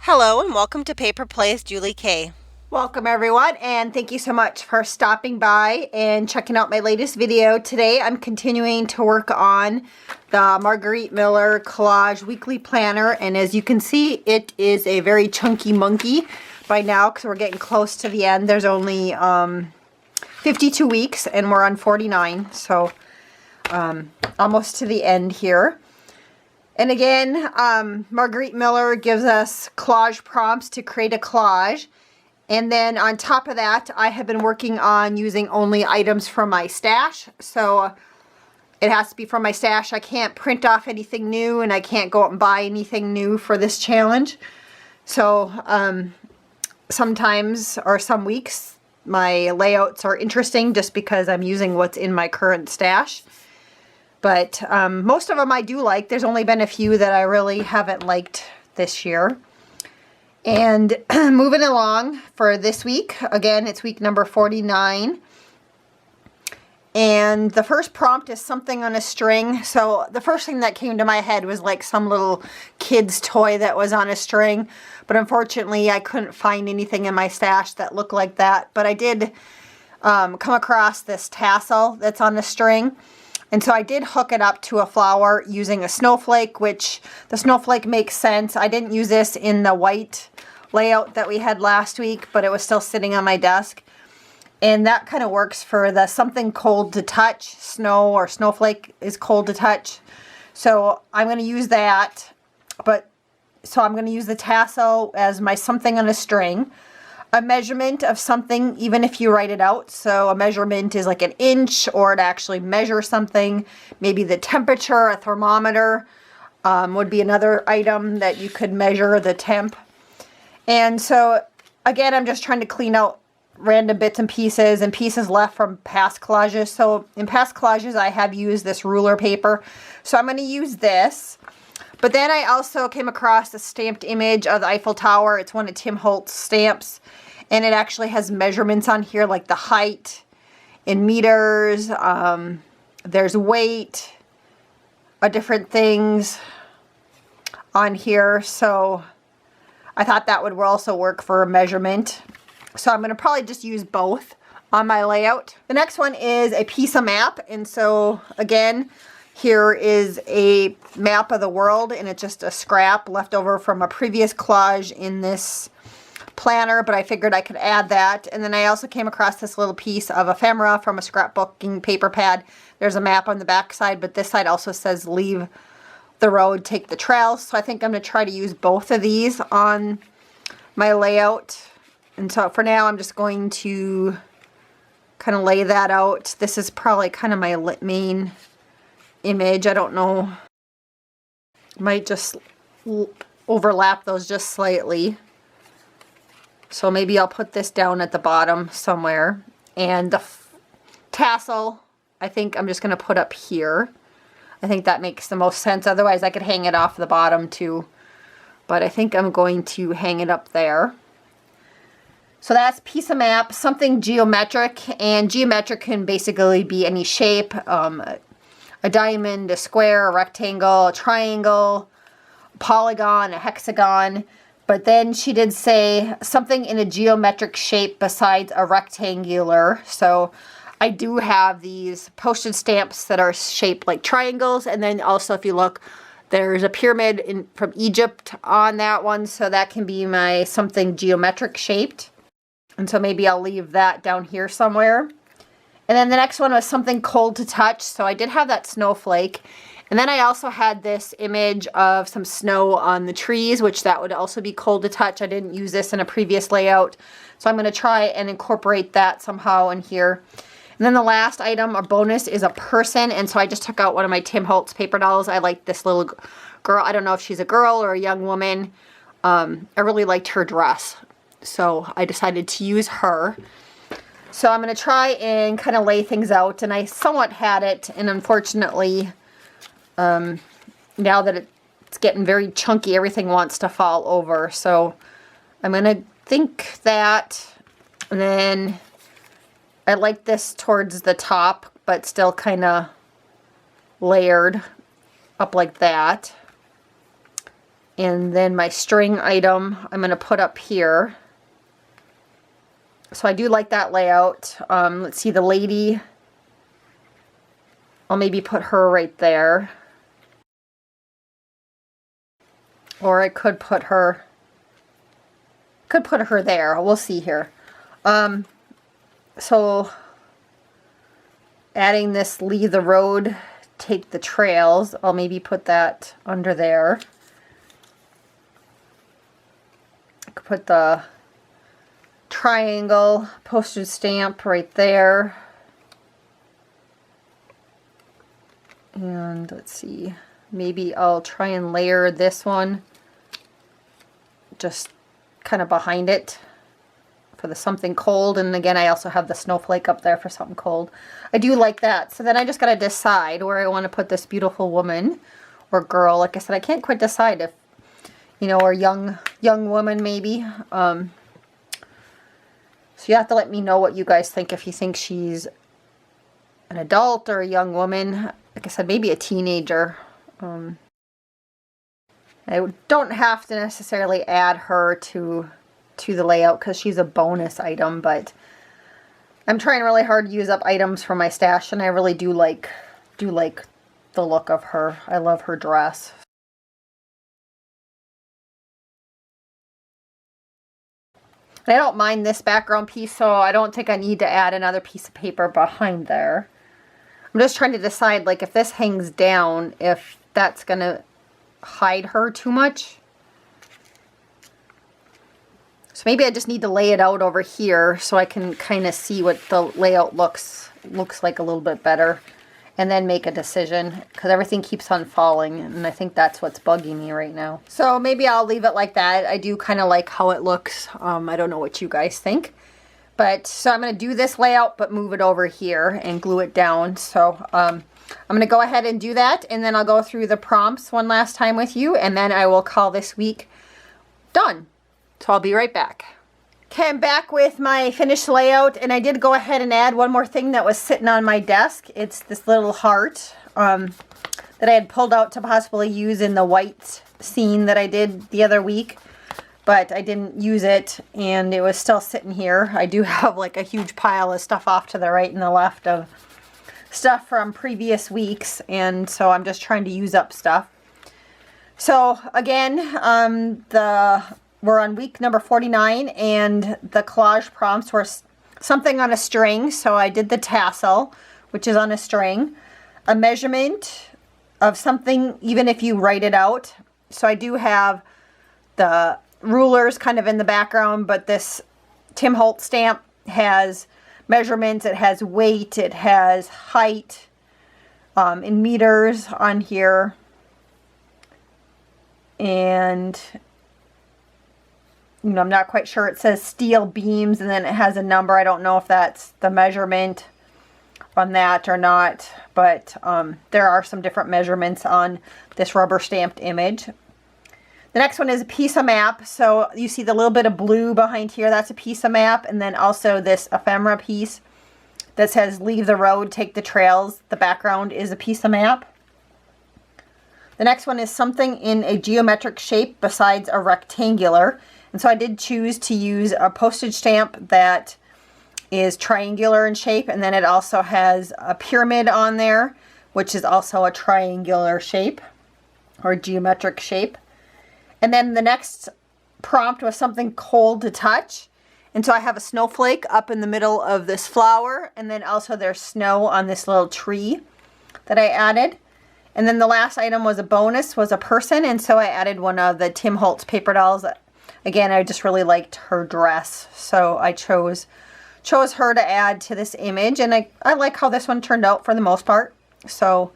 Hello and welcome to Paper Plays Julie K. Welcome everyone, and thank you so much for stopping by and checking out my latest video. Today I'm continuing to work on the Margarete Miller Collage Weekly Planner, and as you can see it is a very chunky monkey by now because we're getting close to the end. There's only 52 weeks and we're on 49, so almost to the end here. And again, Margarete Miller gives us collage prompts to create a collage. And then on top of that, I have been working on using only items from my stash. So it has to be from my stash. I can't print off anything new and I can't go out and buy anything new for this challenge. So sometimes or some weeks my layouts are interesting just because I'm using what's in my current stash. But most of them I do like. There's only been a few that I really haven't liked this year. And moving along for this week, again, it's week number 49. And the first prompt is something on a string. So the first thing that came to my head was like some little kid's toy that was on a string. But unfortunately, I couldn't find anything in my stash that looked like that. But I did come across this tassel that's on a string. And so I did hook it up to a flower using a snowflake, which the snowflake makes sense. I didn't use this in the white layout that we had last week, but it was still sitting on my desk. And that kind of works for the something cold to touch. Snow or snowflake is cold to touch. So I'm going to use that. So I'm going to use the tassel as my something on a string. A measurement of something, even if you write it out. So a measurement is like an inch, or to actually measure something. Maybe the temperature, a thermometer would be another item that you could measure the temp. And so again, I'm just trying to clean out random bits and pieces left from past collages. So in past collages, I have used this ruler paper. So I'm going to use this. But then I also came across a stamped image of the Eiffel Tower. It's one of Tim Holtz's stamps. And it actually has measurements on here, like the height in meters. There's weight, different things on here. So I thought that would also work for a measurement. So I'm going to probably just use both on my layout. The next one is a piece of map. And so again, here is a map of the world, and it's just a scrap left over from a previous collage in this planner, but I figured I could add that. And then I also came across this little piece of ephemera from a scrapbooking paper pad. There's a map on the back side, but this side also says leave the road, take the trail. So I think I'm going to try to use both of these on my layout. And so for now, I'm just going to kind of lay that out. This is probably kind of my main image. I don't know. Might just overlap those just slightly. So maybe I'll put this down at the bottom somewhere. And the tassel, I think I'm just going to put up here. I think that makes the most sense. Otherwise, I could hang it off the bottom too. But I think I'm going to hang it up there. So that's piece of map, something geometric. And geometric can basically be any shape. A diamond, a square, a rectangle, a triangle, a polygon, a hexagon. But then she did say something in a geometric shape besides a rectangular. So I do have these postage stamps that are shaped like triangles. And then also if you look, there's a pyramid from Egypt on that one. So that can be my something geometric shaped. And so maybe I'll leave that down here somewhere. And then the next one was something cold to touch. So I did have that snowflake. And then I also had this image of some snow on the trees, which that would also be cold to touch. I didn't use this in a previous layout. So I'm going to try and incorporate that somehow in here. And then the last item or bonus is a person. And so I just took out one of my Tim Holtz paper dolls. I like this little girl. I don't know if she's a girl or a young woman. I really liked her dress. So I decided to use her. So I'm going to try and kind of lay things out. And I somewhat had it. And unfortunately, now that it's getting very chunky, everything wants to fall over. So I'm going to think that. And then I like this towards the top, but still kind of layered up like that. And then my string item I'm going to put up here. So I do like that layout. Let's see, the lady, I'll maybe put her right there. Or I could put her there. We'll see here. So adding this leave the road, take the trails, I'll maybe put that under there. I could put the triangle postage stamp right there. And let's see, maybe I'll try and layer this one just kind of behind it for the something cold. And again, I also have the snowflake up there for something cold. I do like that. So then I just got to decide where I want to put this beautiful woman or girl. Like I said, I can't quite decide if, you know, or young woman maybe. So you have to let me know what you guys think, if you think she's an adult or a young woman. Like I said, maybe a teenager. I don't have to necessarily add her to the layout because she's a bonus item, but I'm trying really hard to use up items from my stash, and I really do like the look of her. I love her dress. And I don't mind this background piece, so I don't think I need to add another piece of paper behind there. I'm just trying to decide, like, if this hangs down, if that's gonna hide her too much. So maybe I just need to lay it out over here so I can kind of see what the layout looks like a little bit better, and then make a decision, because everything keeps on falling, and I think that's what's bugging me right now. So maybe I'll leave it like that. I do kind of like how it looks. I don't know what you guys think. But so I'm going to do this layout, but move it over here and glue it down. So I'm going to go ahead and do that, and then I'll go through the prompts one last time with you, and then I will call this week done. So I'll be right back. Okay, I'm back with my finished layout, and I did go ahead and add one more thing that was sitting on my desk. It's this little heart that I had pulled out to possibly use in the white scene that I did the other week, but I didn't use it, and it was still sitting here. I do have like a huge pile of stuff off to the right and the left of stuff from previous weeks, and so I'm just trying to use up stuff. So again, we're on week number 49, and the collage prompts were something on a string. So I did the tassel, which is on a string, a measurement of something, even if you write it out. So I do have the rulers kind of in the background, but this Tim Holtz stamp has measurements, it has weight, it has height in meters on here, and you know, I'm not quite sure. It says steel beams, and then it has a number. I don't know if that's the measurement on that or not, but there are some different measurements on this rubber stamped image. The next one is a piece of map. So you see the little bit of blue behind here, that's a piece of map. And then also this ephemera piece that says leave the road, take the trails. The background is a piece of map. The next one is something in a geometric shape besides a rectangular. And so I did choose to use a postage stamp that is triangular in shape. And then it also has a pyramid on there, which is also a triangular shape or geometric shape. And then the next prompt was something cold to touch. And so I have a snowflake up in the middle of this flower. And then also there's snow on this little tree that I added. And then the last item was a bonus, was a person. And so I added one of the Tim Holtz paper dolls. Again, I just really liked her dress. So I chose her to add to this image. And I like how this one turned out for the most part. So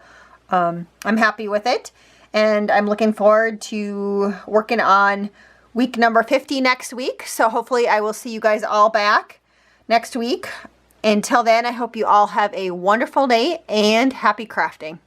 I'm happy with it. And I'm looking forward to working on week number 50 next week. So hopefully I will see you guys all back next week. Until then, I hope you all have a wonderful day and happy crafting.